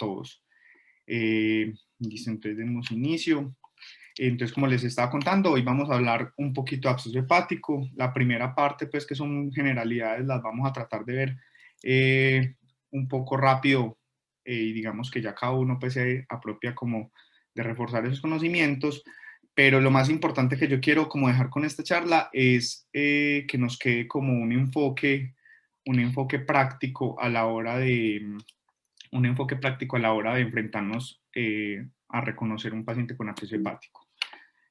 todos. Listo, entonces demos inicio. Entonces, como les estaba contando, hoy vamos a hablar un poquito de absceso hepático. La primera parte, pues, que son generalidades, las vamos a tratar de ver un poco rápido y digamos que ya cada uno pues, se apropia como de reforzar esos conocimientos. Pero lo más importante que yo quiero como dejar con esta charla es que nos quede como un enfoque práctico a la hora de enfrentarnos a reconocer un paciente con absceso hepático.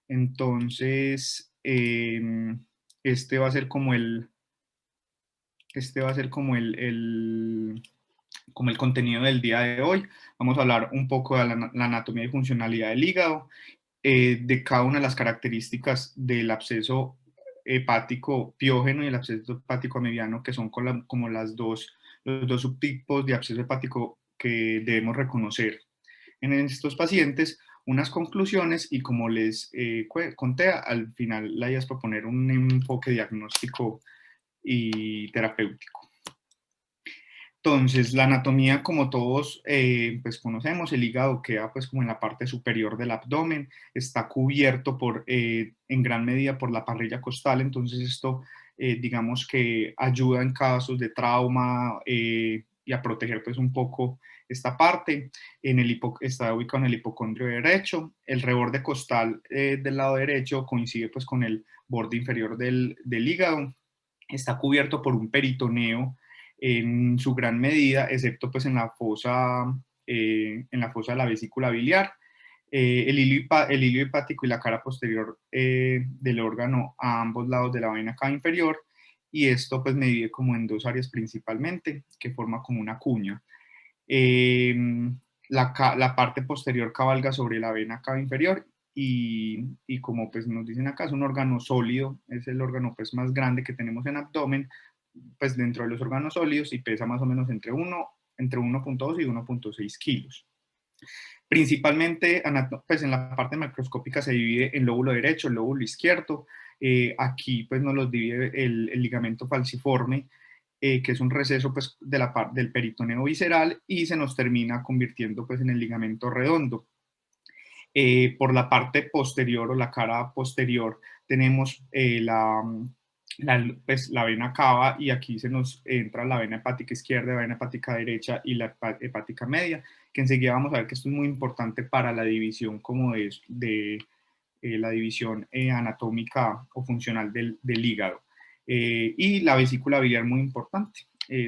Entonces, este va a ser como como el contenido del día de hoy. Vamos a hablar un poco de la anatomía y funcionalidad del hígado, de cada una de las características del absceso hepático piógeno y el absceso hepático mediano, que son como los dos subtipos de absceso hepático que debemos reconocer en estos pacientes, unas conclusiones y, como les conté, al final la idea es proponer un enfoque diagnóstico y terapéutico. Entonces, la anatomía, como todos pues conocemos, el hígado queda pues como en la parte superior del abdomen, está cubierto en gran medida por la parrilla costal. Entonces esto digamos que ayuda en casos de trauma y a proteger pues un poco esta parte. Está ubicado en el hipocondrio derecho. El reborde costal del lado derecho coincide pues con el borde inferior del hígado. Está cubierto por un peritoneo en su gran medida, excepto pues en la fosa de la vesícula biliar. El hilio hepático y la cara posterior del órgano a ambos lados de la vena cava inferior, y esto pues me divide como en dos áreas principalmente, que forma como una cuña. Eh, la parte posterior cabalga sobre la vena cava inferior y como pues nos dicen acá, es un órgano sólido, es el órgano pues más grande que tenemos en abdomen, pues dentro de los órganos sólidos, y pesa más o menos entre 1.2 y 1.6 kilos. Principalmente, pues en la parte macroscópica se divide en lóbulo derecho, el lóbulo izquierdo. Aquí pues nos los divide el ligamento falciforme, que es un receso pues, del peritoneo visceral, y se nos termina convirtiendo pues, en el ligamento redondo. Por la parte posterior o la cara posterior tenemos pues, la vena cava, y aquí se nos entra la vena hepática izquierda, la vena hepática derecha y la hepática media, que enseguida vamos a ver que esto es muy importante para la división como de la división anatómica o funcional del hígado. Y la vesícula biliar, muy importante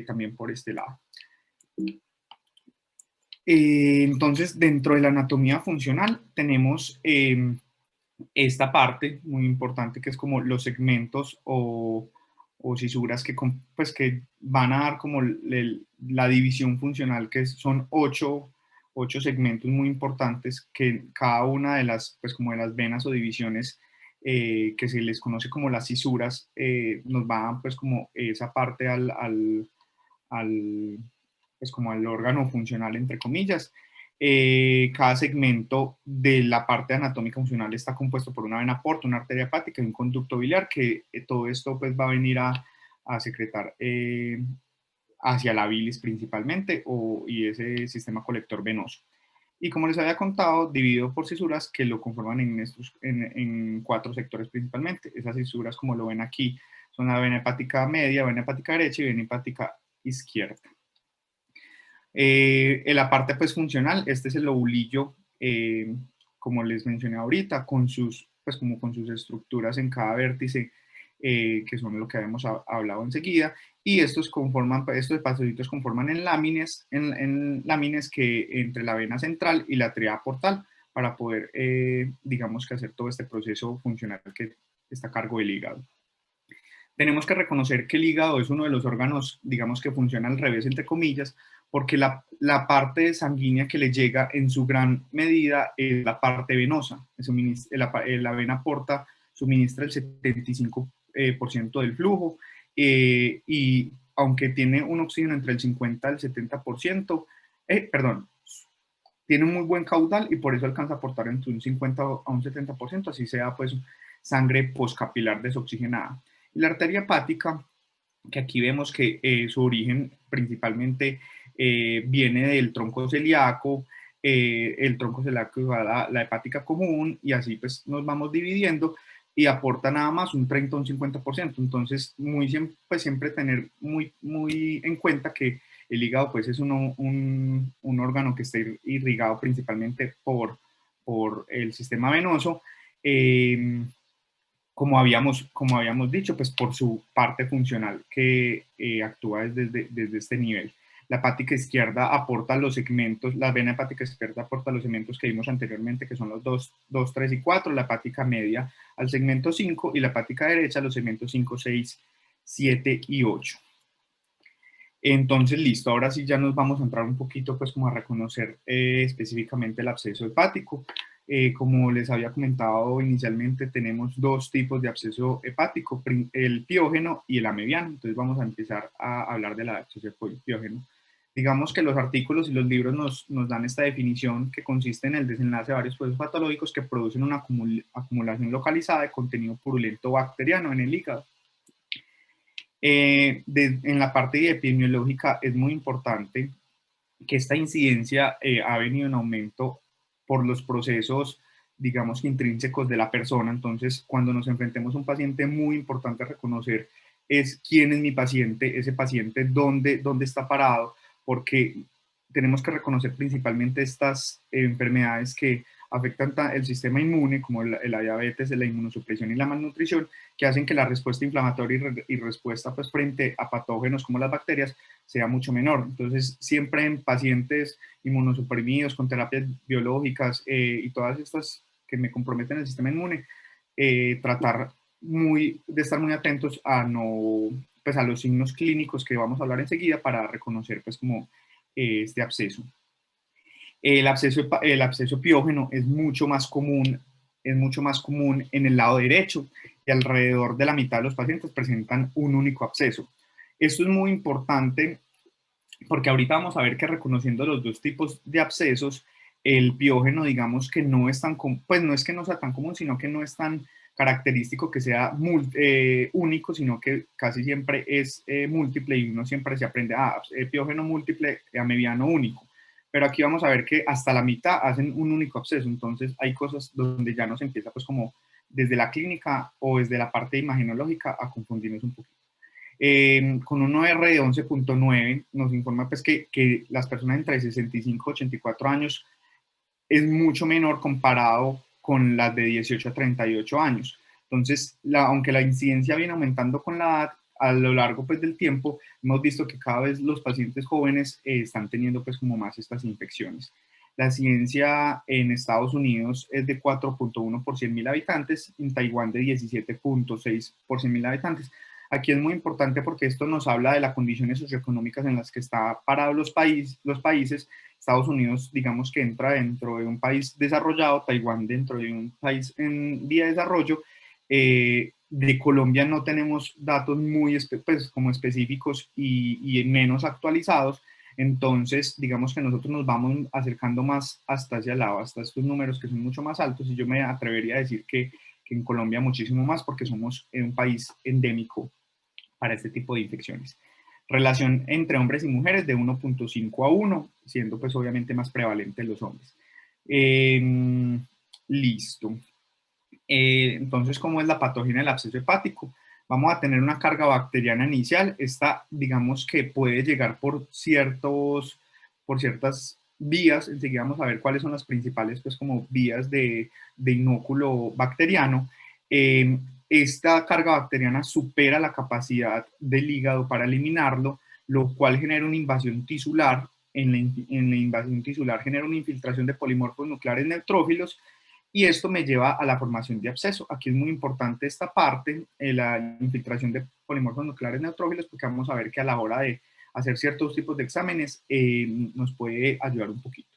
también por este lado. Entonces, dentro de la anatomía funcional tenemos esta parte muy importante, que es como los segmentos o cisuras pues, que van a dar como la división funcional, que son ocho segmentos muy importantes, que cada una de las, pues, como de las venas o divisiones que se les conoce como las cisuras, nos va pues como esa parte pues como al órgano funcional, entre comillas. Cada segmento de la parte anatómica funcional está compuesto por una vena porta, una arteria hepática y un conducto biliar, que todo esto pues va a venir a secretar hacia la bilis principalmente, y ese sistema colector venoso. Y como les había contado, dividido por cisuras que lo conforman en cuatro sectores principalmente. Esas cisuras, como lo ven aquí, son la vena hepática media, vena hepática derecha y vena hepática izquierda. En la parte pues funcional, este es el lobulillo, como les mencioné ahorita, con sus estructuras en cada vértice, que son lo que habíamos hablado enseguida, y estos espacios conforman en lámines que entre la vena central y la tríada portal, para poder, digamos, que hacer todo este proceso funcional que está a cargo del hígado. Tenemos que reconocer que el hígado es uno de los órganos, digamos, que funciona al revés, entre comillas, porque la parte sanguínea que le llega en su gran medida es la parte venosa. La vena porta suministra el 75% del flujo, y aunque tiene un oxígeno entre el 50 y el 70%, tiene un muy buen caudal, y por eso alcanza a aportar entre un 50 a un 70%, así sea pues sangre poscapilar desoxigenada. Y la arteria hepática, que aquí vemos que su origen principalmente viene del tronco celíaco, el tronco celíaco igual a la hepática común, y así pues nos vamos dividiendo, y aporta nada más un 30 o un 50%. Entonces, pues siempre tener muy en cuenta que el hígado pues es un órgano que está irrigado principalmente por el sistema venoso, eh, como habíamos dicho, pues por su parte funcional que actúa desde este nivel. La hepática izquierda aporta los segmentos, la vena hepática izquierda aporta los segmentos que vimos anteriormente, que son los 2, 3 y 4, la hepática media al segmento 5 y la hepática derecha los segmentos 5, 6, 7 y 8. Entonces, listo, ahora sí ya nos vamos a entrar un poquito pues como a reconocer específicamente el absceso hepático. Como les había comentado inicialmente, tenemos dos tipos de absceso hepático, el piógeno y el amebiano. Entonces vamos a empezar a hablar del absceso piógeno. Digamos que los artículos y los libros nos dan esta definición, que consiste en el desenlace de varios procesos patológicos que producen una acumulación localizada de contenido purulento bacteriano en el hígado. En la parte epidemiológica es muy importante que esta incidencia ha venido en aumento por los procesos, digamos que intrínsecos de la persona. Entonces, cuando nos enfrentemos a un paciente, muy importante reconocer es quién es mi paciente, ese paciente, dónde está parado, porque tenemos que reconocer principalmente estas enfermedades que afectan el sistema inmune, como la diabetes, la inmunosupresión y la malnutrición, que hacen que la respuesta inflamatoria y respuesta pues, frente a patógenos como las bacterias sea mucho menor. Entonces, siempre en pacientes inmunosuprimidos con terapias biológicas y todas estas que me comprometen el sistema inmune, tratar de estar muy atentos a pues a los signos clínicos que vamos a hablar enseguida para reconocer pues como este absceso. El absceso piógeno es mucho más común en el lado derecho, y alrededor de la mitad de los pacientes presentan un único absceso. Esto es muy importante porque ahorita vamos a ver que reconociendo los dos tipos de abscesos, el piógeno, digamos que no es tan común, pues no es que no sea tan común, sino que no es tan característico que sea único, sino que casi siempre es múltiple, y uno siempre se aprende, piógeno múltiple, amebiano único. Pero aquí vamos a ver que hasta la mitad hacen un único absceso. Entonces hay cosas donde ya nos empieza pues como desde la clínica o desde la parte imagenológica a confundirnos un poquito. Con un OR de 11.9 nos informa pues que las personas entre 65 y 84 años es mucho menor comparado con las de 18 a 38 años. Entonces, aunque la incidencia viene aumentando con la edad, a lo largo pues, del tiempo, hemos visto que cada vez los pacientes jóvenes están teniendo pues como más estas infecciones. La incidencia en Estados Unidos es de 4.1 por 100.000 habitantes, en Taiwán de 17.6 por 100.000 habitantes. Aquí es muy importante porque esto nos habla de las condiciones socioeconómicas en las que están parados los países. Estados Unidos, digamos que entra dentro de un país desarrollado, Taiwán dentro de un país en vía de desarrollo. De Colombia no tenemos datos muy pues, como específicos y menos actualizados. Entonces, digamos que nosotros nos vamos acercando más hasta hacia el lado, hasta estos números que son mucho más altos, y yo me atrevería a decir que en Colombia muchísimo más, porque somos un país endémico para este tipo de infecciones. Relación entre hombres y mujeres de 1.5 a 1, siendo pues obviamente más prevalente en los hombres. Listo. Entonces, ¿cómo es la patogenia del absceso hepático? Vamos a tener una carga bacteriana inicial. Esta, digamos que puede llegar por ciertas vías. Enseguida vamos a ver cuáles son las principales, pues, como vías de inóculo bacteriano. Esta carga bacteriana supera la capacidad del hígado para eliminarlo, lo cual genera una invasión tisular. En la invasión tisular genera una infiltración de polimorfos nucleares neutrófilos, y esto me lleva a la formación de absceso. Aquí es muy importante esta parte, la infiltración de polimorfos nucleares neutrófilos, porque vamos a ver que a la hora de hacer ciertos tipos de exámenes nos puede ayudar un poquito.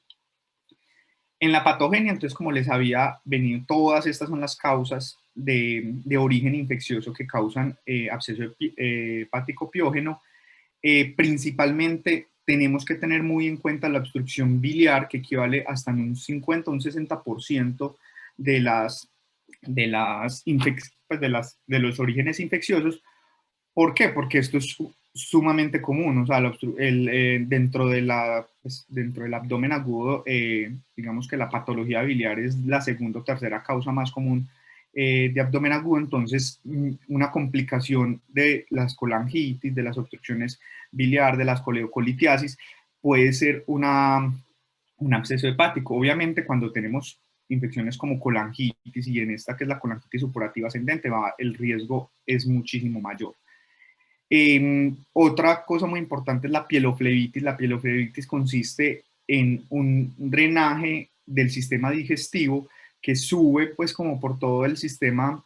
En la patogenia, entonces, como les había venido, todas estas son las causas de origen infeccioso que causan absceso hepático piógeno. Principalmente tenemos que tener muy en cuenta la obstrucción biliar, que equivale hasta en un 50 o un 60% de pues de los orígenes infecciosos. ¿Por qué? Porque esto es sumamente común, o sea, dentro de pues, dentro del abdomen agudo, digamos que la patología biliar es la segunda o tercera causa más común de abdomen agudo. Entonces una complicación de las colangitis, de las obstrucciones biliar, de las coleocolitiasis, puede ser un absceso hepático. Obviamente cuando tenemos infecciones como colangitis, y en esta que es la colangitis supurativa ascendente, el riesgo es muchísimo mayor. Otra cosa muy importante es la pieloflebitis. La pieloflebitis consiste en un drenaje del sistema digestivo que sube pues como por todo el sistema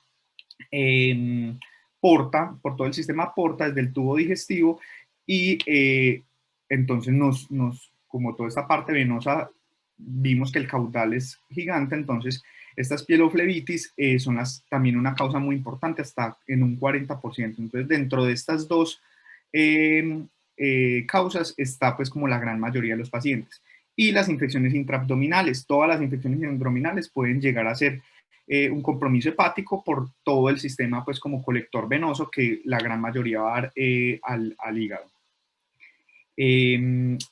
porta, por todo el sistema porta desde el tubo digestivo, y entonces como toda esta parte venosa, vimos que el caudal es gigante. Entonces estas pieloflebitis son también una causa muy importante, hasta en un 40%. Entonces dentro de estas dos eh, causas está pues como la gran mayoría de los pacientes. Y las infecciones intraabdominales, todas las infecciones intraabdominales pueden llegar a ser un compromiso hepático por todo el sistema pues como colector venoso, que la gran mayoría va a dar al hígado.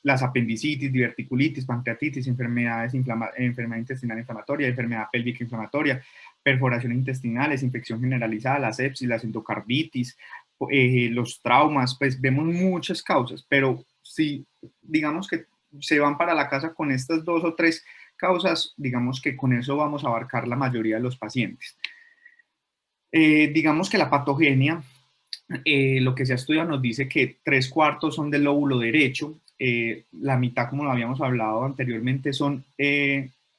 Las apendicitis, diverticulitis, pancreatitis, enfermedad intestinal inflamatoria, enfermedad pélvica inflamatoria, perforaciones intestinales, infección generalizada, la sepsis, las endocarditis, los traumas, pues vemos muchas causas, pero si digamos que se van para la casa con estas dos o tres causas, digamos que con eso vamos a abarcar la mayoría de los pacientes. Digamos que la patogenia, lo que se ha estudiado nos dice que 3/4 son del lóbulo derecho, la mitad, como lo habíamos hablado anteriormente, son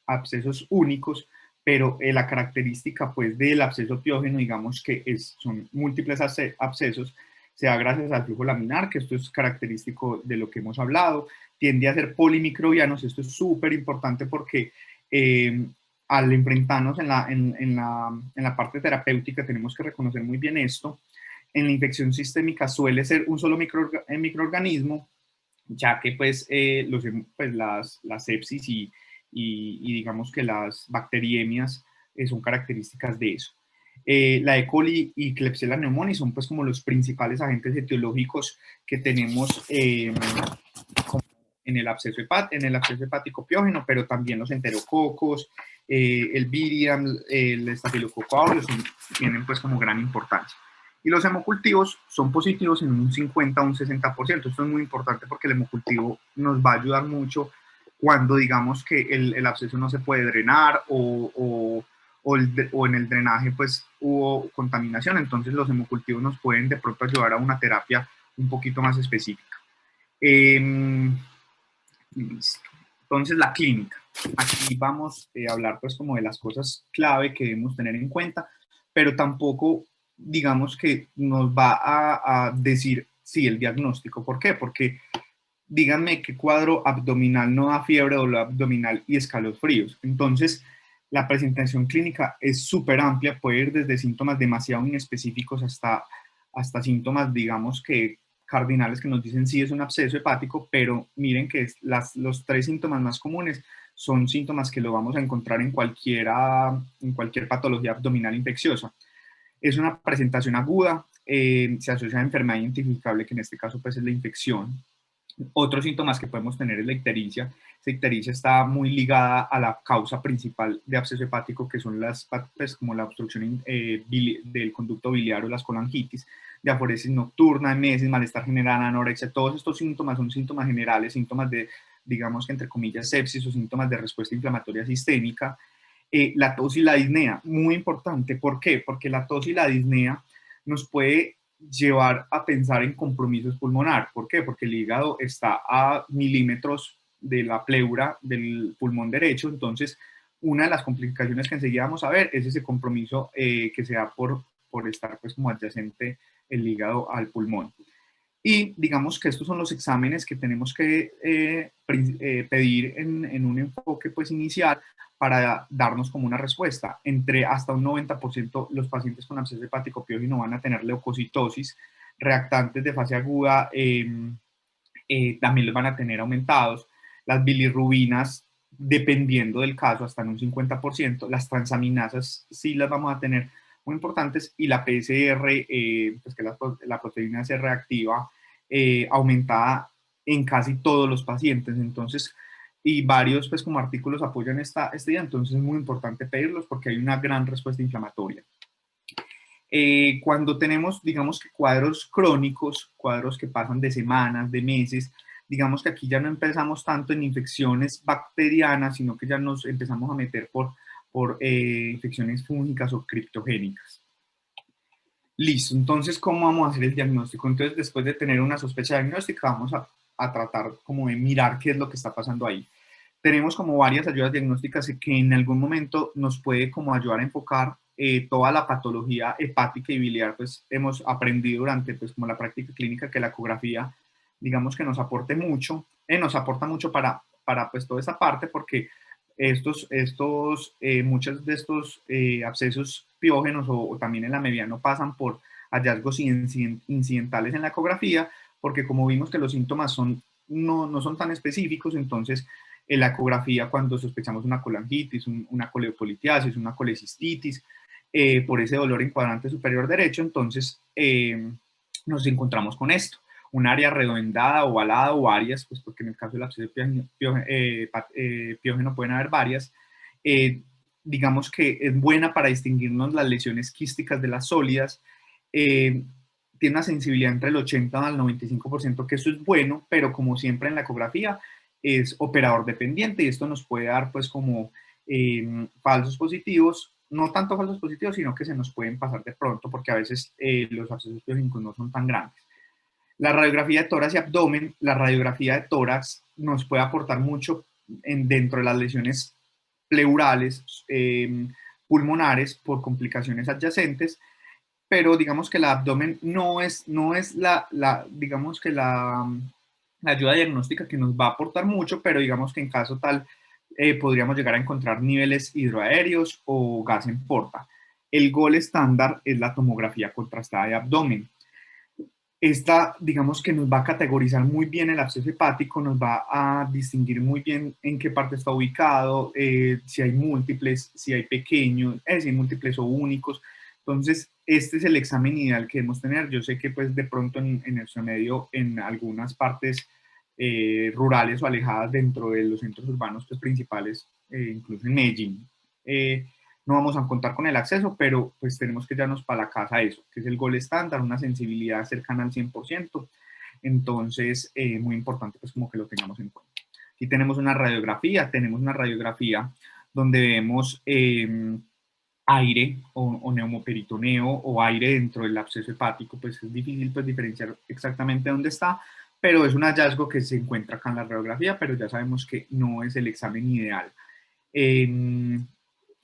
abscesos únicos, pero la característica pues del absceso piógeno, digamos que son múltiples abscesos, se da gracias al flujo laminar, que esto es característico de lo que hemos hablado, tiende a ser polimicrobianos. Esto es súper importante porque al enfrentarnos en la parte terapéutica tenemos que reconocer muy bien esto. En la infección sistémica suele ser un solo microorganismo, ya que pues, pues las sepsis y digamos que las bacteriemias son características de eso. La E. coli y Klebsiella pneumoniae son pues como los principales agentes etiológicos que tenemos en el absceso hepático piógeno, pero también los enterococos, el virium, el estafilococo aureus tienen pues como gran importancia. Y los hemocultivos son positivos en un 50 o un 60%. Esto es muy importante porque el hemocultivo nos va a ayudar mucho cuando digamos que el absceso no se puede drenar o en el drenaje pues hubo contaminación. Entonces los hemocultivos nos pueden de pronto ayudar a una terapia un poquito más específica. Listo. Entonces, la clínica. Aquí vamos a hablar pues como de las cosas clave que debemos tener en cuenta, pero tampoco digamos que nos va a decir sí el diagnóstico. ¿Por qué? Porque díganme qué cuadro abdominal no da fiebre, dolor abdominal y escalofríos. Entonces, la presentación clínica es súper amplia, puede ir desde síntomas demasiado inespecíficos hasta síntomas, digamos que cardinales, que nos dicen sí es un absceso hepático, pero miren que los tres síntomas más comunes son síntomas que lo vamos a encontrar en cualquier patología abdominal infecciosa. Es una presentación aguda, se asocia a enfermedad identificable, que en este caso pues es la infección. Otros síntomas que podemos tener es la ictericia. Esta ictericia está muy ligada a la causa principal de absceso hepático, que son pues, como la obstrucción del conducto biliar o las colangitis, diaforesis nocturna, emesis, malestar general, anorexia. Todos estos síntomas son síntomas generales, síntomas de, digamos que entre comillas, sepsis o síntomas de respuesta inflamatoria sistémica. La tos y la disnea, muy importante. ¿Por qué? Porque la tos y la disnea nos puede llevar a pensar en compromisos pulmonar. ¿Por qué? Porque el hígado está a milímetros de la pleura del pulmón derecho. Entonces, una de las complicaciones que enseguida vamos a ver es ese compromiso que se da por estar pues como adyacente el hígado al pulmón. Y digamos que estos son los exámenes que tenemos que pedir en un enfoque pues inicial para darnos como una respuesta. Entre hasta un 90% los pacientes con absceso hepático piógeno van a tener leucocitosis, reactantes de fase aguda también los van a tener aumentados, las bilirrubinas, dependiendo del caso, hasta en un 50%, las transaminasas sí las vamos a tener muy importantes, y la PCR, pues que la proteína C reactiva, aumentada en casi todos los pacientes. Entonces, y varios pues como artículos apoyan esta idea, entonces es muy importante pedirlos porque hay una gran respuesta inflamatoria. Cuando tenemos, digamos que cuadros crónicos, cuadros que pasan de semanas, de meses, digamos que aquí ya no empezamos tanto en infecciones bacterianas, sino que ya nos empezamos a meter por infecciones fúngicas o criptogénicas. Listo, entonces, ¿cómo vamos a hacer el diagnóstico? Entonces, después de tener una sospecha diagnóstica, vamos a tratar como de mirar qué es lo que está pasando ahí. Tenemos como varias ayudas diagnósticas que en algún momento nos puede como ayudar a enfocar toda la patología hepática y biliar. Pues hemos aprendido durante pues como la práctica clínica que la ecografía, digamos que nos aporte mucho, nos aporta mucho para pues toda esa parte porque muchos de estos abscesos piógenos o también en la mediana pasan por hallazgos incidentales en la ecografía, porque como vimos que los síntomas no son tan específicos, entonces en la ecografía cuando sospechamos una colangitis, una coleopolitiasis, una colecistitis, por ese dolor en cuadrante superior derecho, entonces nos encontramos con esto. Un área redondada, ovalada o varias, pues porque en el caso del absceso piógeno pueden haber varias, digamos que es buena para distinguirnos las lesiones quísticas de las sólidas, tiene una sensibilidad entre el 80 al 95%, que eso es bueno, pero como siempre en la ecografía es operador dependiente y esto nos puede dar pues como falsos positivos, no tanto falsos positivos, sino que se nos pueden pasar de pronto porque a veces los abscesos piógenos no son tan grandes. La radiografía de tórax y abdomen, la radiografía de tórax nos puede aportar mucho dentro de las lesiones pleurales, pulmonares por complicaciones adyacentes, pero digamos que el abdomen no es digamos que la ayuda diagnóstica que nos va a aportar mucho, pero digamos que en caso tal podríamos llegar a encontrar niveles hidroaéreos o gas en porta. El gol estándar es la tomografía contrastada de abdomen. Esta, digamos que nos va a categorizar muy bien el absceso hepático, nos va a distinguir muy bien en qué parte está ubicado, si hay múltiples, si hay pequeños, si hay múltiples o únicos. Entonces, este es el examen ideal que debemos tener. Yo sé que pues de pronto en nuestro medio, en algunas partes rurales o alejadas dentro de los centros urbanos pues, principales, incluso en Medellín, no vamos a contar con el acceso, pero pues tenemos que llevarnos para la casa eso, que es el gol estándar, una sensibilidad cercana al 100%, entonces muy importante pues como que lo tengamos en cuenta. Aquí tenemos una radiografía donde vemos aire o neumoperitoneo o aire dentro del absceso hepático, pues es difícil pues diferenciar exactamente dónde está, pero es un hallazgo que se encuentra acá en la radiografía, pero ya sabemos que no es el examen ideal.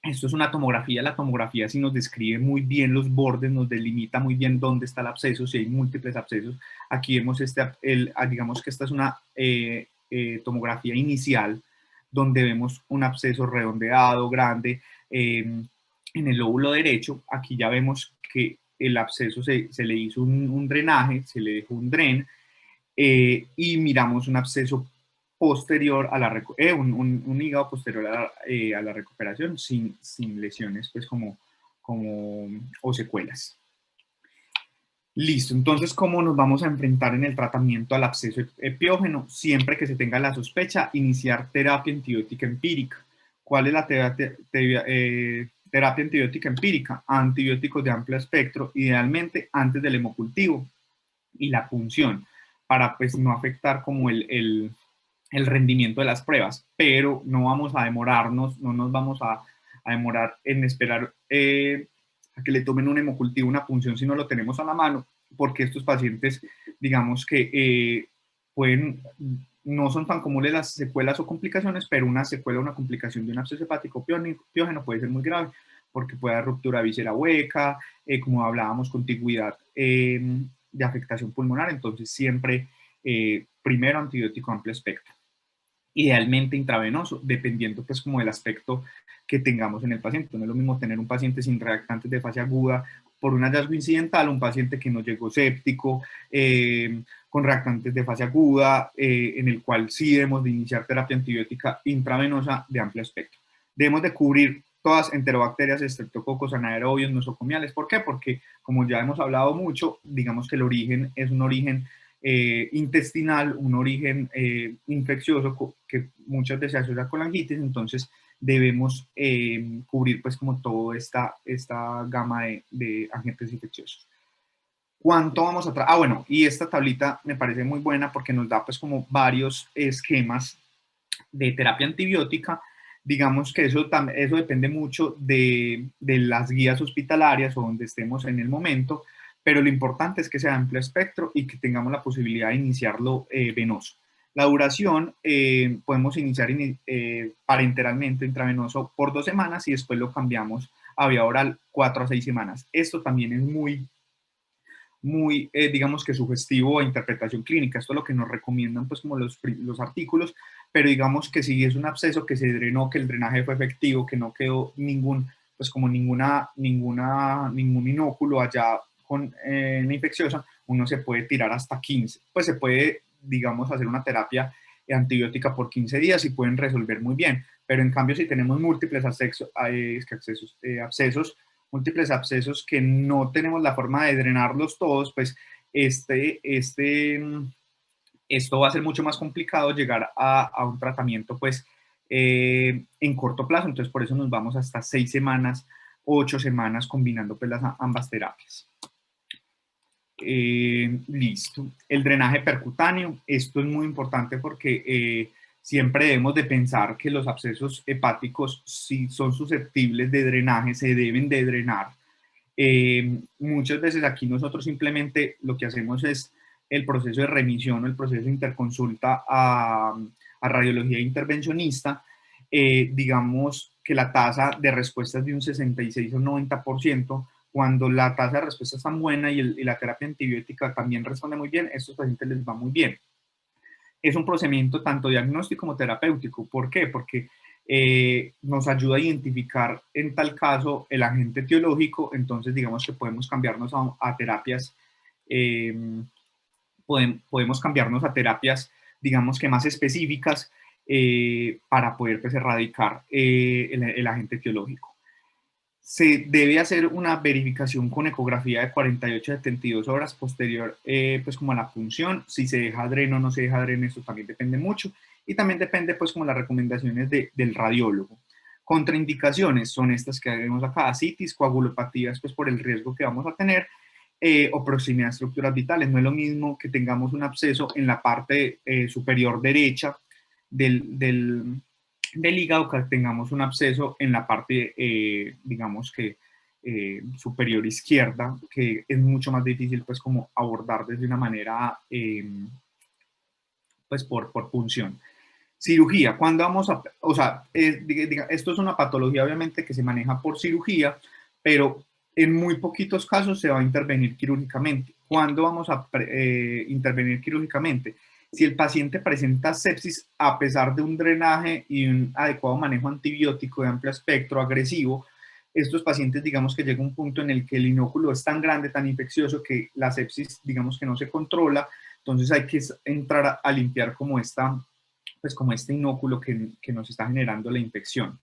Esto es una tomografía, la tomografía sí nos describe muy bien los bordes, nos delimita muy bien dónde está el absceso, si hay múltiples abscesos. Aquí vemos digamos que esta es una tomografía inicial, donde vemos un absceso redondeado, grande, en el lóbulo derecho. Aquí ya vemos que el absceso se le hizo un drenaje, se le dejó un dren, y miramos un absceso posterior a un hígado posterior a la recuperación sin lesiones pues o secuelas. Listo, entonces, ¿cómo nos vamos a enfrentar en el tratamiento al absceso epiógeno? Siempre que se tenga la sospecha, iniciar terapia antibiótica empírica. ¿Cuál es la terapia antibiótica empírica? Antibióticos de amplio espectro, idealmente antes del hemocultivo y la punción, para pues no afectar como el rendimiento de las pruebas, pero no vamos a demorarnos, no nos vamos a demorar en esperar a que le tomen un hemocultivo, una punción si no lo tenemos a la mano, porque estos pacientes, digamos que no son tan comunes las secuelas o complicaciones, pero una secuela o una complicación de un absceso hepático piógeno puede ser muy grave, porque puede haber ruptura víscera hueca, como hablábamos, contigüidad de afectación pulmonar, entonces siempre primero antibiótico amplio espectro, idealmente intravenoso, dependiendo pues como del aspecto que tengamos en el paciente. No es lo mismo tener un paciente sin reactantes de fase aguda por un hallazgo incidental, un paciente que no llegó séptico, con reactantes de fase aguda, en el cual sí debemos de iniciar terapia antibiótica intravenosa de amplio espectro. Debemos de cubrir todas enterobacterias, estreptococos, anaerobios, nosocomiales. ¿Por qué? Porque, como ya hemos hablado mucho, digamos que el origen es un origen intestinal, un origen infeccioso que muchas veces se asocia con colangitis, entonces debemos cubrir pues como toda esta gama de agentes infecciosos. ¿Cuánto vamos a tratar? Ah, bueno, y esta tablita me parece muy buena porque nos da pues como varios esquemas de terapia antibiótica. Digamos que eso depende mucho de las guías hospitalarias o donde estemos en el momento, pero lo importante es que sea amplio espectro y que tengamos la posibilidad de iniciarlo venoso. La duración podemos iniciar parenteralmente intravenoso por 2 semanas y después lo cambiamos a vía oral 4 a 6 semanas. Esto también es muy digamos que sugestivo a interpretación clínica. Esto es lo que nos recomiendan, pues, como los artículos, pero digamos que si es un absceso que se drenó, que el drenaje fue efectivo, que no quedó pues, como ningún inóculo allá con una infecciosa, uno se puede tirar hasta 15. Pues se puede, digamos, hacer una terapia antibiótica por 15 días y pueden resolver muy bien. Pero en cambio, si tenemos múltiples abscesos, múltiples abscesos que no tenemos la forma de drenarlos todos, pues este, este, esto va a ser mucho más complicado llegar a un tratamiento pues en corto plazo. Entonces por eso nos vamos hasta 6 semanas, 8 semanas combinando pues ambas terapias. Listo. El drenaje percutáneo, esto es muy importante porque siempre debemos de pensar que los abscesos hepáticos, si son susceptibles de drenaje, se deben de drenar. Muchas veces aquí nosotros simplemente lo que hacemos es el proceso de remisión o el proceso de interconsulta a radiología intervencionista. Digamos que la tasa de respuesta es de un 66 o 90%. Cuando la tasa de respuesta es tan buena y la terapia antibiótica también responde muy bien, a estos pacientes les va muy bien. Es un procedimiento tanto diagnóstico como terapéutico. ¿Por qué? Porque nos ayuda a identificar en tal caso el agente etiológico. Entonces digamos que podemos cambiarnos a terapias, podemos cambiarnos a terapias, digamos que más específicas para poder pues, erradicar el agente etiológico. Se debe hacer una verificación con ecografía de 48 a 72 horas posterior pues como a la punción. Si se deja dreno o no se deja dreno, eso también depende mucho. Y también depende pues como las recomendaciones del radiólogo. Contraindicaciones son estas que vemos acá: ascitis, coagulopatías pues por el riesgo que vamos a tener, o proximidad a estructuras vitales. No es lo mismo que tengamos un absceso en la parte superior derecha del hígado, que tengamos un absceso en la parte, digamos que superior izquierda, que es mucho más difícil pues como abordar desde una manera, pues por punción. Cirugía, ¿cuándo vamos a, o sea, esto es una patología obviamente que se maneja por cirugía, pero en muy poquitos casos se va a intervenir quirúrgicamente. ¿Cuándo vamos a intervenir quirúrgicamente? Si el paciente presenta sepsis a pesar de un drenaje y un adecuado manejo antibiótico de amplio espectro agresivo, estos pacientes digamos que llega un punto en el que el inóculo es tan grande, tan infeccioso, que la sepsis digamos que no se controla. Entonces hay que entrar a limpiar como pues como este inóculo que nos está generando la infección.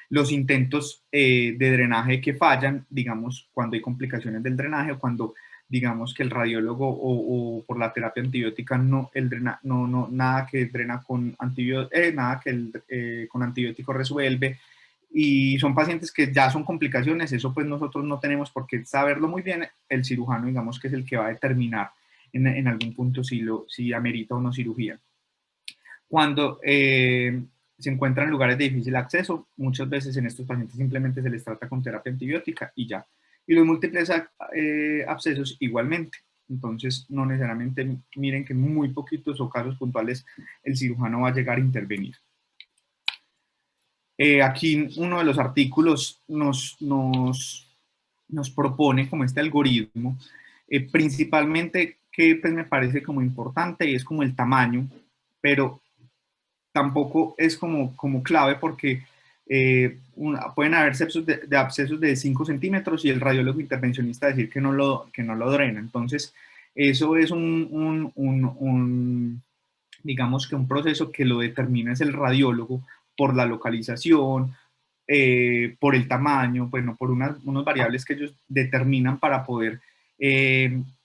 Los intentos de drenaje que fallan, digamos, cuando hay complicaciones del drenaje o cuando digamos que el radiólogo o por la terapia antibiótica nada que drena con con antibiótico resuelve, y son pacientes que ya son complicaciones. Eso pues nosotros no tenemos por qué saberlo muy bien. El cirujano digamos que es el que va a determinar en algún punto si amerita o no cirugía. Cuando se encuentran en lugares de difícil acceso, muchas veces en estos pacientes simplemente se les trata con terapia antibiótica y ya. Y los múltiples abscesos igualmente. Entonces, no necesariamente, miren que en muy poquitos o casos puntuales el cirujano va a llegar a intervenir. Aquí uno de los artículos nos propone como este algoritmo, principalmente que pues, me parece como importante, y es como el tamaño, pero tampoco es como clave porque pueden haber de abscesos de 5 centímetros y el radiólogo intervencionista decir que no lo drena. Entonces, eso es digamos que un proceso que lo determina es el radiólogo por la localización, por el tamaño, bueno, por unas variables que ellos determinan para poder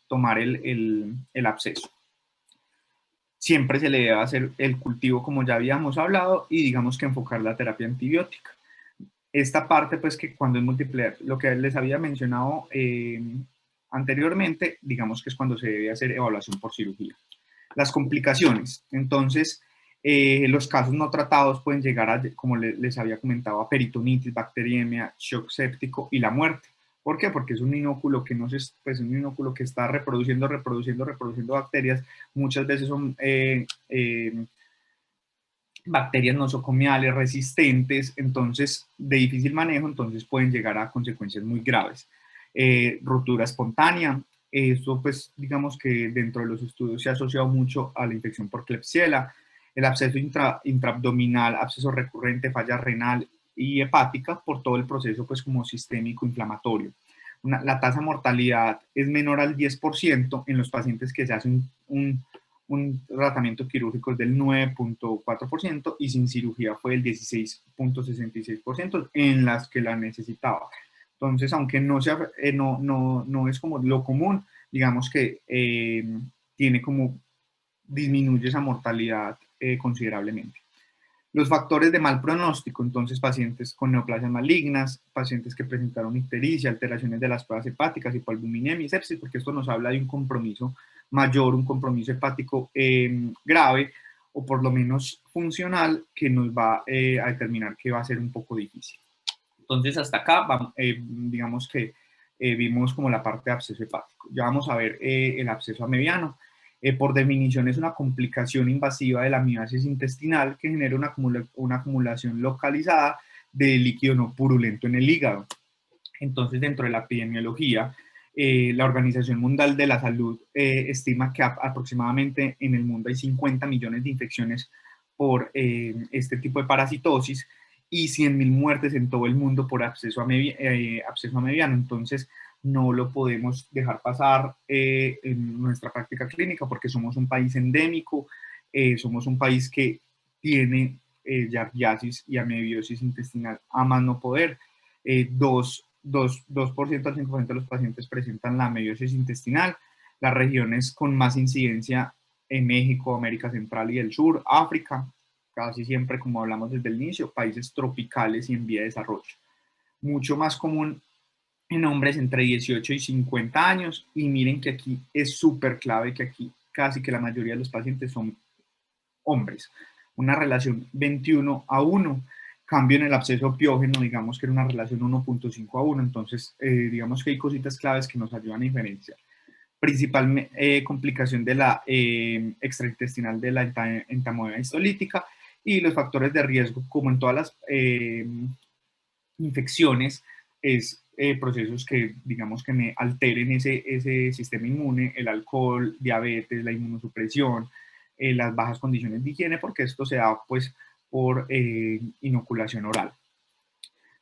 tomar el absceso. siempre se le debe hacer el cultivo como ya habíamos hablado y digamos que enfocar la terapia antibiótica. Esta parte, pues que cuando es múltiple, lo que les había mencionado anteriormente, digamos que es cuando se debe hacer evaluación por cirugía. Las complicaciones, entonces, los casos no tratados pueden llegar a, como les había comentado, a peritonitis, bacteriemia, shock séptico y la muerte. ¿Por qué? Porque es un inóculo que no se, pues un inóculo que está reproduciendo bacterias. Muchas veces son bacterias nosocomiales resistentes, entonces de difícil manejo, entonces pueden llegar a consecuencias muy graves. Rotura espontánea, esto pues digamos que dentro de los estudios se ha asociado mucho a la infección por Klebsiella, el absceso intraabdominal, absceso recurrente, falla renal y hepática por todo el proceso pues como sistémico inflamatorio. La tasa de mortalidad es menor al 10% en los pacientes que se hacen un tratamiento quirúrgico del 9.4% y sin cirugía fue el 16.66% en las que la necesitaba. Entonces, aunque no, sea, no es como lo común, digamos que tiene como disminuye esa mortalidad considerablemente. Los factores de mal pronóstico, entonces pacientes con neoplasias malignas, pacientes que presentaron ictericia, alteraciones de las pruebas hepáticas, hipoalbuminemia y sepsis, porque esto nos habla de un compromiso mayor, un compromiso hepático grave o por lo menos funcional que nos va a determinar que va a ser un poco difícil. Entonces hasta acá vamos, digamos que vimos como la parte de absceso hepático. Ya vamos a ver el absceso amebiano. Por definición es una complicación invasiva de la amiasis intestinal que genera una acumulación localizada de líquido no purulento en el hígado. Entonces, dentro de la epidemiología, la Organización Mundial de la Salud estima que aproximadamente en el mundo hay 50 millones de infecciones por este tipo de parasitosis y 100.000 muertes en todo el mundo por absceso amebiano. Entonces, no lo podemos dejar pasar en nuestra práctica clínica porque somos un país endémico, somos un país que tiene yardiasis y amebiosis intestinal a más no poder. 2% al 5% de los pacientes presentan la amebiosis intestinal. Las regiones con más incidencia en México, América Central y el Sur, África, casi siempre, como hablamos desde el inicio, países tropicales y en vía de desarrollo. Mucho más común en hombres entre 18 y 50 años. Y miren que aquí es súper clave que aquí casi que la mayoría de los pacientes son hombres. Una relación 21:1. Cambio en el absceso piógeno, digamos que era una relación 1.5:1. Entonces, digamos que hay cositas claves que nos ayudan a diferenciar. Principal complicación de la extraintestinal de la entamoeba histolítica y los factores de riesgo, como en todas las infecciones, es procesos que digamos que me alteren ese sistema inmune, el alcohol, diabetes, la inmunosupresión, las bajas condiciones de higiene, porque esto se da pues por inoculación oral.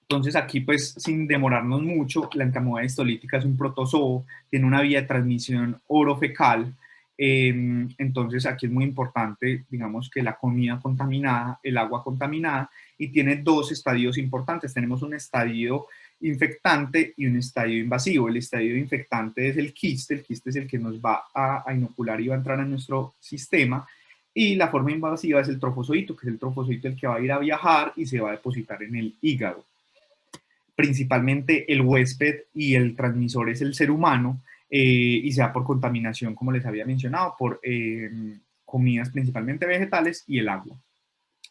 Entonces aquí pues sin demorarnos mucho, la entamoeba histolítica es un protozoo, tiene una vía de transmisión orofecal, entonces aquí es muy importante, digamos que la comida contaminada, el agua contaminada, y tiene dos estadios importantes. Tenemos un estadio infectante y un estadio invasivo. El estadio infectante es el quiste es el que nos va a inocular y va a entrar en nuestro sistema, y la forma invasiva es el trofozoito, que es el trofozoito el que va a ir a viajar y se va a depositar en el hígado. Principalmente el huésped y el transmisor es el ser humano, y sea por contaminación, como les había mencionado, por comidas principalmente vegetales y el agua.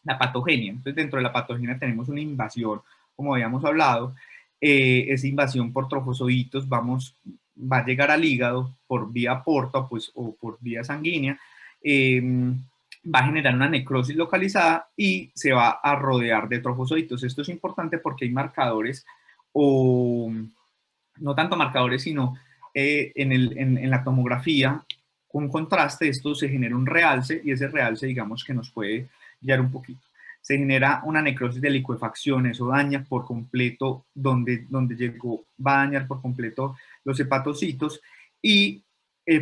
La patogenia. Entonces, dentro de la patogenia tenemos una invasión, como habíamos hablado, esa invasión por trofozoitos va a llegar al hígado por vía porta pues, o por vía sanguínea, va a generar una necrosis localizada y se va a rodear de trofozoitos. Esto es importante porque hay marcadores, o no tanto marcadores, sino en la tomografía, con contraste, esto se genera un realce y ese realce, digamos que nos puede guiar un poquito. Se genera una necrosis de licuefacción, eso daña por completo donde llegó, va a dañar por completo los hepatocitos y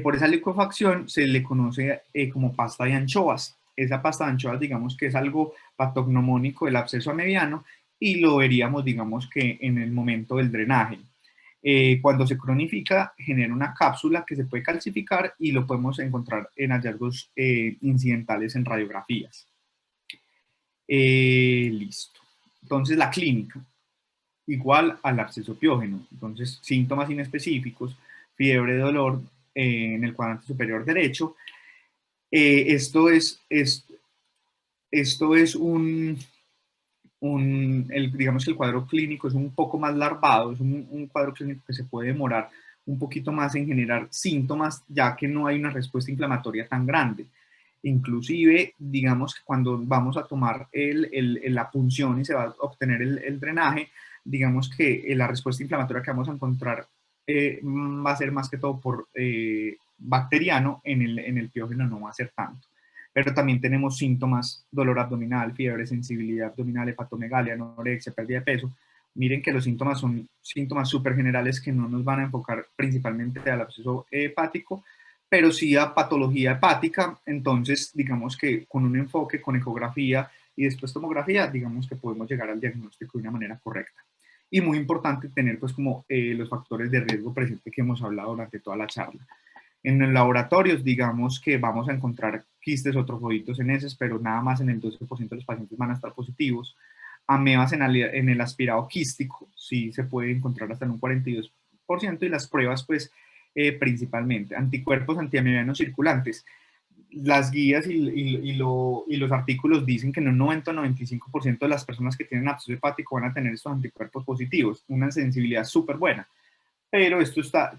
por esa licuefacción se le conoce como pasta de anchoas. Esa pasta de anchoas, digamos que es algo patognomónico del absceso amebiano y lo veríamos, digamos que en el momento del drenaje. Cuando se cronifica, genera una cápsula que se puede calcificar y lo podemos encontrar en hallazgos incidentales en radiografías. Listo. Entonces, la clínica, igual al absceso piógeno. Entonces, síntomas inespecíficos, fiebre, dolor en el cuadrante superior derecho. Esto es digamos que el cuadro clínico es un poco más larvado, es un cuadro clínico que se puede demorar un poquito más en generar síntomas, ya que no hay una respuesta inflamatoria tan grande. Inclusive, digamos que cuando vamos a tomar la punción y se va a obtener el drenaje, digamos que la respuesta inflamatoria que vamos a encontrar va a ser más que todo por bacteriano, en el piógeno no va a ser tanto. Pero también tenemos síntomas, dolor abdominal, fiebre, sensibilidad abdominal, hepatomegalia, anorexia, pérdida de peso. Miren que los síntomas son síntomas súper generales que no nos van a enfocar principalmente al absceso hepático, pero sí a patología hepática. Entonces, digamos que con un enfoque, con ecografía y después tomografía, digamos que podemos llegar al diagnóstico de una manera correcta. Y muy importante tener pues como los factores de riesgo presentes que hemos hablado durante toda la charla. En los laboratorios, digamos que vamos a encontrar quistes o trofoditos en heces, pero nada más en el 12% de los pacientes van a estar positivos. Amebas en el aspirado quístico, sí se puede encontrar hasta en un 42%, y las pruebas, pues, principalmente, anticuerpos antiamebianos circulantes. Las guías y los artículos dicen que en un 90-95% de las personas que tienen absceso hepático van a tener estos anticuerpos positivos, una sensibilidad súper buena. Pero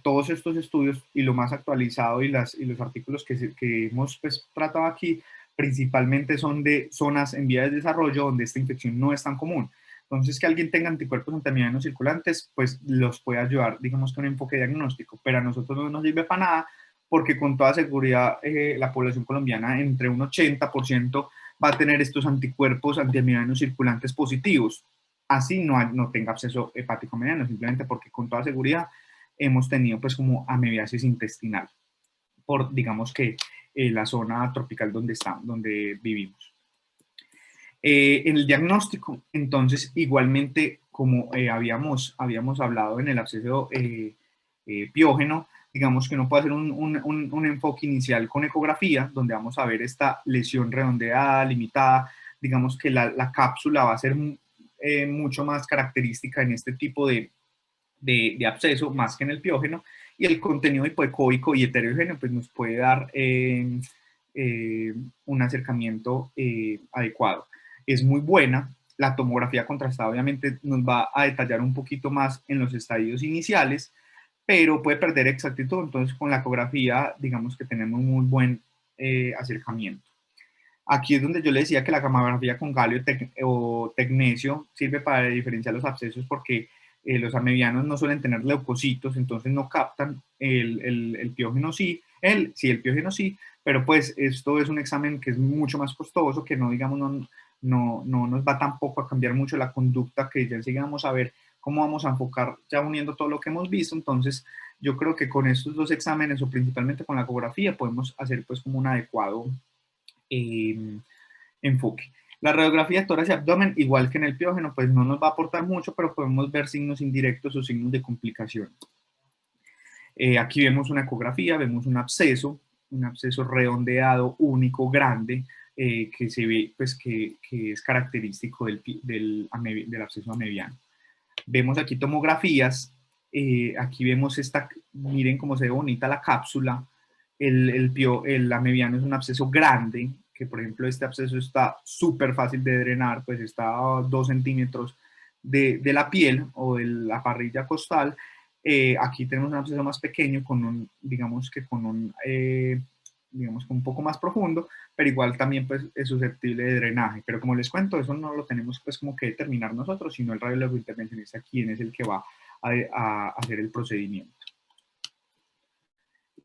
todos estos estudios y lo más actualizado y los artículos que hemos pues, tratado aquí principalmente son de zonas en vías de desarrollo donde esta infección no es tan común. Entonces, que alguien tenga anticuerpos antiamebianos circulantes, pues los puede ayudar, digamos, con un enfoque diagnóstico, pero a nosotros no nos sirve para nada porque con toda seguridad la población colombiana entre un 80% va a tener estos anticuerpos antiamebianos circulantes positivos. Así no tenga absceso hepático mediano, simplemente porque con toda seguridad hemos tenido pues como amebiasis intestinal por, digamos que, la zona tropical donde vivimos. En el diagnóstico, entonces, igualmente, como habíamos hablado en el absceso piógeno, digamos que uno puede hacer un enfoque inicial con ecografía, donde vamos a ver esta lesión redondeada, limitada. Digamos que la cápsula va a ser mucho más característica en este tipo de absceso, más que en el piógeno, y el contenido hipoecóico y heterogéneo pues nos puede dar un acercamiento adecuado. Es muy buena. La tomografía contrastada obviamente nos va a detallar un poquito más en los estadios iniciales, pero puede perder exactitud. Entonces, con la ecografía, digamos que tenemos muy buen acercamiento. Aquí es donde yo le decía que la gamografía con galio o tecnesio sirve para diferenciar los abscesos, porque los amebianos no suelen tener leucocitos, entonces no captan el piógeno sí, el piógeno sí, pero pues esto es un examen que es mucho más costoso, que no, digamos, no nos va tampoco a cambiar mucho la conducta, que ya enseguida vamos a ver cómo vamos a enfocar ya uniendo todo lo que hemos visto. Entonces yo creo que con estos dos exámenes, o principalmente con la ecografía, podemos hacer pues como un adecuado enfoque. La radiografía de tórax y abdomen, igual que en el piógeno, pues no nos va a aportar mucho, pero podemos ver signos indirectos o signos de complicación. Aquí vemos una ecografía, vemos un absceso redondeado, único, grande, que se ve pues que es característico del absceso amebiano. Vemos aquí tomografías, aquí vemos miren cómo se ve bonita la cápsula. El amebiano es un absceso grande, que por ejemplo este absceso está súper fácil de drenar, pues está a 2 centímetros de la piel o de la parrilla costal. Aquí tenemos un absceso más pequeño, digamos que con un poco más profundo, pero igual también pues es susceptible de drenaje. Pero como les cuento, eso no lo tenemos pues como que determinar nosotros, sino el radiólogo intervencionista, quien es el que va a hacer el procedimiento.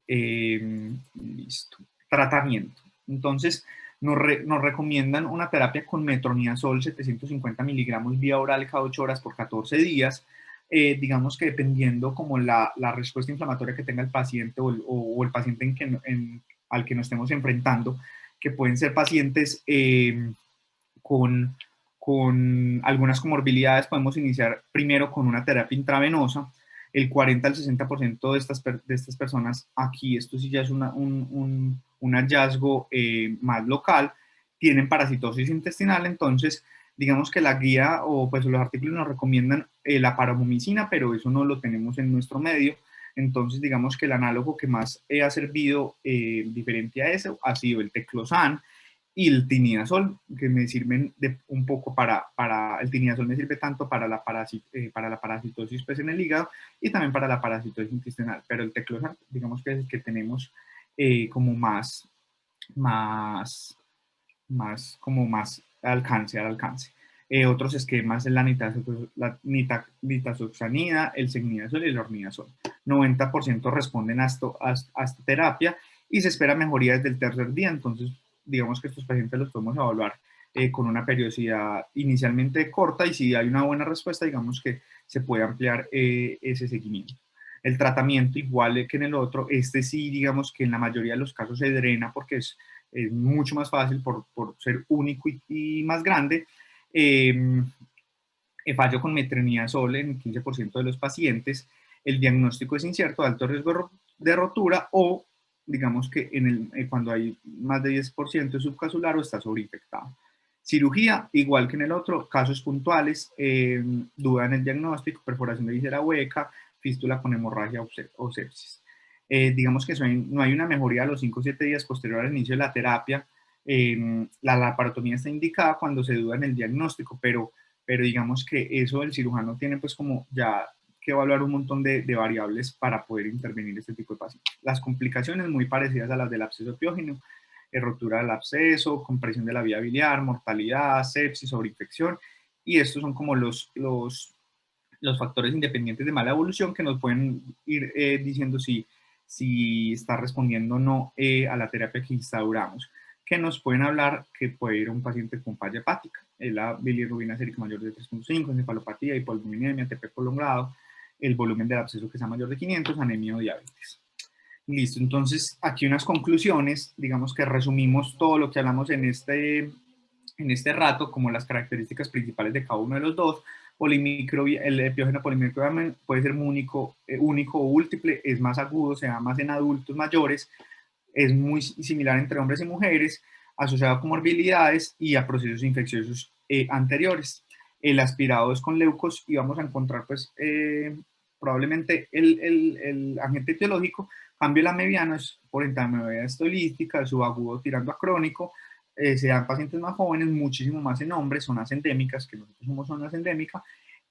Listo. Tratamiento. Entonces, nos recomiendan una terapia con metronidazol 750 miligramos vía oral cada 8 horas por 14 días. Digamos que dependiendo como la respuesta inflamatoria que tenga el paciente o el paciente al que nos estemos enfrentando, que pueden ser pacientes con algunas comorbilidades, podemos iniciar primero con una terapia intravenosa. el 40 al 60% de estas personas aquí, esto sí ya es un hallazgo más local, tienen parasitosis intestinal. Entonces digamos que la guía o pues los artículos nos recomiendan la paromomicina, pero eso no lo tenemos en nuestro medio. Entonces digamos que el análogo que más ha servido diferente a eso ha sido el teclosan y el tinidazol, que me sirven un poco el tinidazol me sirve tanto para para la parasitosis pues, en el hígado y también para la parasitosis intestinal, pero el teclosan digamos que es el que tenemos como más, como más al alcance. Otros esquemas es nitazoxanida, el secnidazol y el ornidazol. 90% responden a esta terapia y se espera mejoría desde el tercer día. Entonces, digamos que estos pacientes los podemos evaluar con una periodicidad inicialmente corta y si hay una buena respuesta, digamos que se puede ampliar ese seguimiento. El tratamiento, igual que en el otro, este sí, digamos que en la mayoría de los casos se drena porque es mucho más fácil por ser único y más grande. Fallo con metronidazol en el 15% de los pacientes. El diagnóstico es incierto, de alto riesgo de rotura o digamos que cuando hay más de 10% subcasular o está sobreinfectado. Cirugía, igual que en el otro, casos puntuales, duda en el diagnóstico, perforación de visera hueca, fístula con hemorragia o sepsis. Digamos que no hay una mejoría a los 5 o 7 días posterior al inicio de la terapia. La laparotomía está indicada cuando se duda en el diagnóstico, pero digamos que eso el cirujano tiene pues como ya que evaluar un montón de variables para poder intervenir este tipo de pacientes. Las complicaciones muy parecidas a las del absceso piógeno, rotura del absceso, compresión de la vía biliar, mortalidad, sepsis, sobreinfección, y estos son como los factores independientes de mala evolución que nos pueden ir diciendo si está respondiendo o no a la terapia que instauramos, que nos pueden hablar que puede ir un paciente con falla hepática, la bilirrubina sérica mayor de 3.5, encefalopatía, hipogluceminemia, TP prolongado, el volumen del absceso que sea mayor de 500, anemia o diabetes. Listo, entonces aquí unas conclusiones, digamos que resumimos todo lo que hablamos en este rato, como las características principales de cada uno de los dos. El epiógeno polimicrobiano puede ser único o múltiple, es más agudo, se da más en adultos mayores, es muy similar entre hombres y mujeres, asociado a comorbilidades y a procesos infecciosos anteriores. El aspirado es con leucos y vamos a encontrar pues probablemente el agente etiológico. Cambio la mediana es por entameoidad estolística, subagudo tirando a crónico, se dan pacientes más jóvenes, muchísimo más en hombres, zonas endémicas, que nosotros somos zonas endémicas,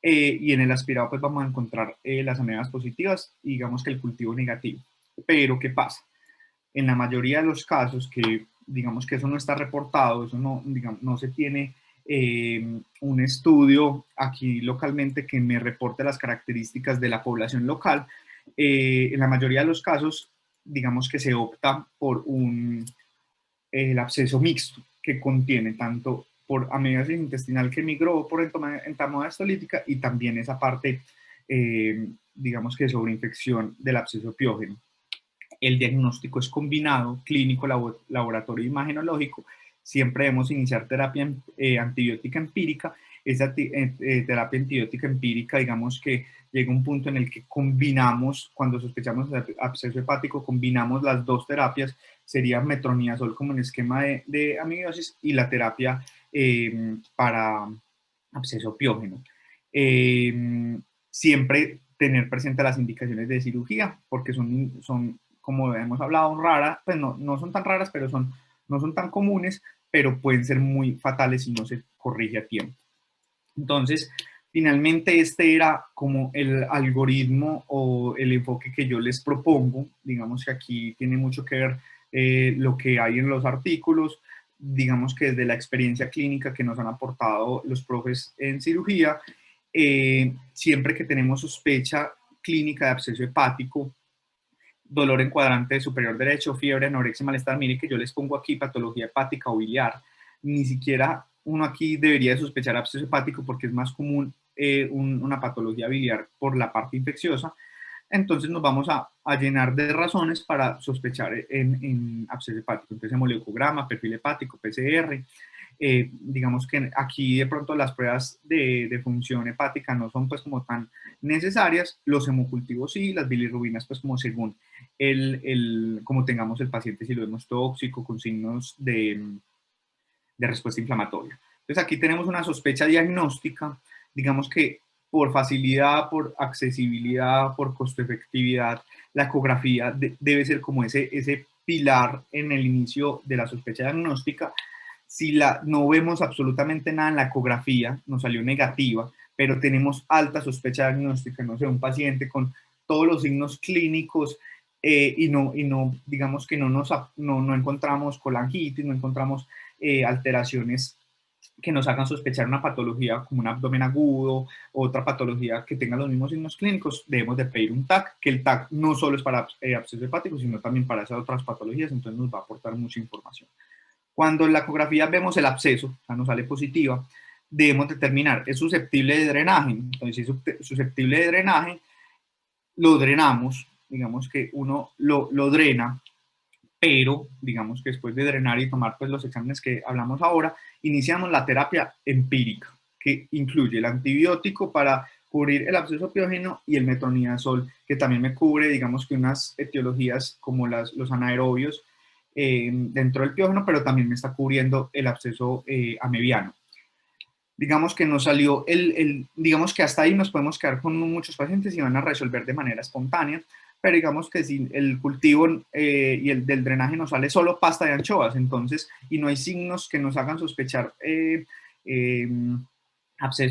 y en el aspirado pues vamos a encontrar las amebias positivas y digamos que el cultivo negativo. Pero ¿qué pasa? En la mayoría de los casos que digamos que eso no está reportado, eso no, digamos, no se tiene un estudio aquí localmente que me reporte las características de la población local, en la mayoría de los casos digamos que se opta por el absceso mixto que contiene tanto por amebiasis intestinal que migró por entamoeba estolítica y también esa parte, digamos que de sobreinfección del absceso piógeno. El diagnóstico es combinado, clínico, laboratorio imagenológico. Siempre debemos iniciar terapia antibiótica empírica. Esa terapia antibiótica empírica, digamos que llega un punto en el que combinamos, cuando sospechamos de absceso hepático, combinamos las dos terapias, sería metronidazol como en esquema de amibiosis y la terapia para absceso piógeno. Siempre tener presente las indicaciones de cirugía, porque son como hemos hablado, raras, pues no son tan raras, pero no son tan comunes, pero pueden ser muy fatales si no se corrige a tiempo. Entonces, finalmente este era como el algoritmo o el enfoque que yo les propongo. Digamos que aquí tiene mucho que ver lo que hay en los artículos, digamos que desde la experiencia clínica que nos han aportado los profes en cirugía, siempre que tenemos sospecha clínica de absceso hepático, dolor en cuadrante superior derecho, fiebre, anorexia, malestar, mire que yo les pongo aquí patología hepática o biliar. Ni siquiera uno aquí debería sospechar absceso hepático porque es más común una patología biliar por la parte infecciosa. Entonces nos vamos a llenar de razones para sospechar en absceso hepático. Entonces hemoleucograma, perfil hepático, PCR. digamos que aquí de pronto las pruebas de función hepática no son pues como tan necesarias, los hemocultivos sí, las bilirrubinas pues como según como tengamos el paciente, si lo vemos tóxico, con signos de respuesta inflamatoria. Entonces aquí tenemos una sospecha diagnóstica, digamos que por facilidad, por accesibilidad, por costo efectividad, la ecografía debe ser como ese pilar en el inicio de la sospecha diagnóstica. Si no vemos absolutamente nada en la ecografía, nos salió negativa, pero tenemos alta sospecha diagnóstica, no sé, un paciente con todos los signos clínicos y no digamos que no encontramos colangitis, no encontramos alteraciones que nos hagan sospechar una patología como un abdomen agudo, otra patología que tenga los mismos signos clínicos, debemos de pedir un TAC, que el TAC no solo es para absceso hepático, sino también para esas otras patologías, entonces nos va a aportar mucha información. Cuando en la ecografía vemos el absceso, o sea, nos sale positiva, debemos determinar, ¿es susceptible de drenaje? Entonces, si es susceptible de drenaje, lo drenamos, digamos que uno lo drena, pero digamos que después de drenar y tomar pues los exámenes que hablamos ahora, iniciamos la terapia empírica, que incluye el antibiótico para cubrir el absceso piógeno y el metronidazol, que también me cubre, digamos que unas etiologías como los anaerobios dentro del piógeno, pero también me está cubriendo el absceso amebiano. Digamos que nos salió digamos que hasta ahí nos podemos quedar con muchos pacientes y van a resolver de manera espontánea, pero digamos que si el cultivo y el del drenaje nos sale solo pasta de anchoas, entonces, y no hay signos que nos hagan sospechar eh,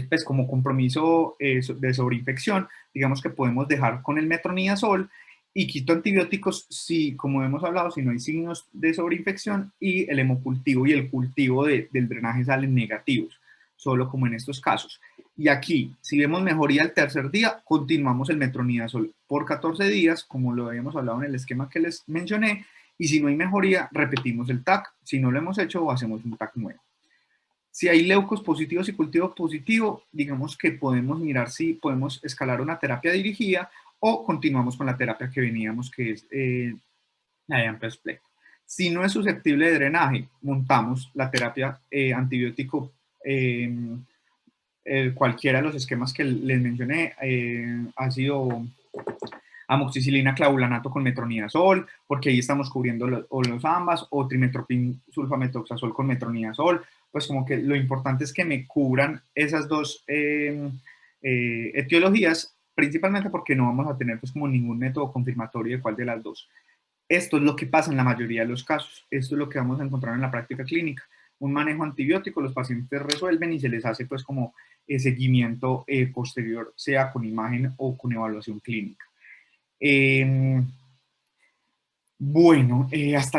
pues como compromiso de sobreinfección, digamos que podemos dejar con el metronidazol y quito antibióticos si, como hemos hablado, si no hay signos de sobreinfección y el hemocultivo y el cultivo del drenaje salen negativos, solo como en estos casos. Y aquí, si vemos mejoría el tercer día, continuamos el metronidazol por 14 días, como lo habíamos hablado en el esquema que les mencioné, y si no hay mejoría, repetimos el TAC, si no lo hemos hecho, o hacemos un TAC nuevo. Si hay leucos positivos y cultivo positivo, digamos que podemos mirar si podemos escalar una terapia dirigida o continuamos con la terapia que veníamos, que es la de Amplas Play. Si no es susceptible de drenaje, montamos la terapia antibiótico, cualquiera de los esquemas que les mencioné, ácido amoxicilina clavulanato con metronidazol, porque ahí estamos cubriendo los ambas, o trimetoprim sulfamethoxazol con metronidazol, pues como que lo importante es que me cubran esas dos etiologías, principalmente porque no vamos a tener pues como ningún método confirmatorio de cuál de las dos. Esto es lo que pasa en la mayoría de los casos, esto es lo que vamos a encontrar en la práctica clínica. Un manejo antibiótico, los pacientes resuelven y se les hace pues como seguimiento posterior, sea con imagen o con evaluación clínica. Bueno, hasta ahí.